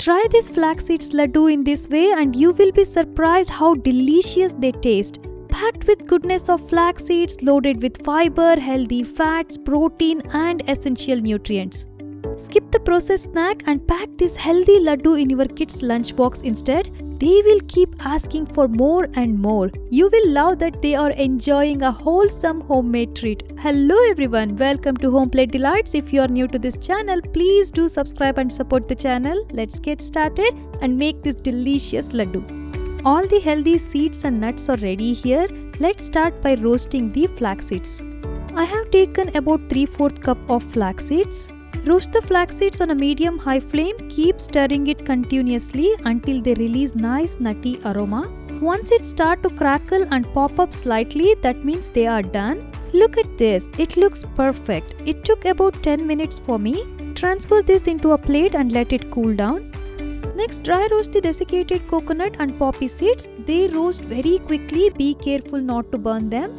Try this Flaxseeds Laddu in this way and you will be surprised how delicious they taste. Packed with goodness of flax seeds, loaded with fiber, healthy fats, protein and essential nutrients. Skip the processed snack and pack this healthy laddu in your kids' lunchbox instead. They will keep asking for more and more. You will love that they are enjoying a wholesome homemade treat. Hello everyone, welcome to HomePlateDelights. If you are new to this channel, please do subscribe and support the channel. Let's get started and make this delicious laddu. All the healthy seeds and nuts are ready here. Let's start by roasting the flax seeds. I have taken about 3/4 cup of flax seeds. Roast the flax seeds on a medium-high flame. Keep stirring it continuously until they release nice nutty aroma. Once it starts to crackle and pop up slightly, that means they are done. Look at this, it looks perfect. It took about 10 minutes for me. Transfer this into a plate and let it cool down. Next, dry roast the desiccated coconut and poppy seeds. They roast very quickly, be careful not to burn them.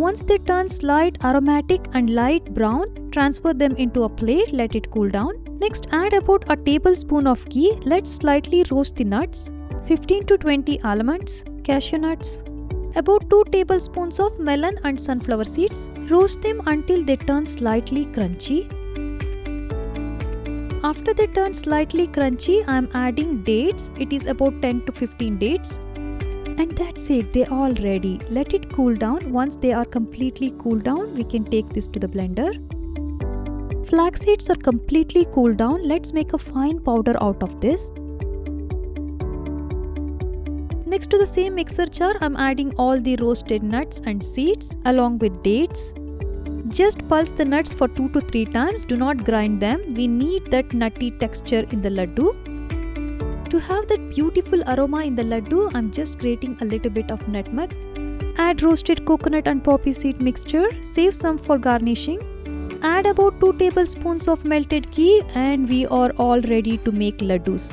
Once they turn slight, aromatic and light brown, transfer them into a plate, let it cool down. Next, add about a tablespoon of ghee. Let's slightly roast the nuts. 15 to 20 almonds, cashew nuts, about 2 tablespoons of melon and sunflower seeds. Roast them until they turn slightly crunchy. After they turn slightly crunchy, I am adding dates. It is about 10 to 15 dates. And that's it, they're all ready. Let it cool down. Once they are completely cooled down, we can take this to the blender. Flax seeds are completely cooled down. Let's make a fine powder out of this. Next to the same mixer jar, I'm adding all the roasted nuts and seeds along with dates. Just pulse the nuts for 2 to 3 times. Do not grind them. We need that nutty texture in the laddu. To have that beautiful aroma in the laddu, I'm just grating a little bit of nutmeg. Add roasted coconut and poppy seed mixture. Save some for garnishing. Add about 2 tablespoons of melted ghee and we are all ready to make laddus.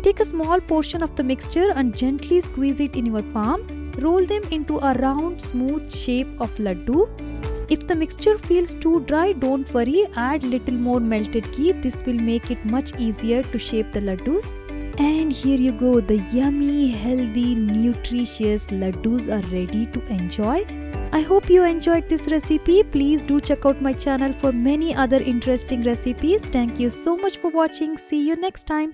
Take a small portion of the mixture and gently squeeze it in your palm. Roll them into a round, smooth shape of laddu. If the mixture feels too dry, don't worry. Add little more melted ghee. This will make it much easier to shape the laddus. And here you go, the yummy, healthy, nutritious laddus are ready to enjoy. I hope you enjoyed this recipe. Please do check out my channel for many other interesting recipes. Thank you so much for watching. See you next time.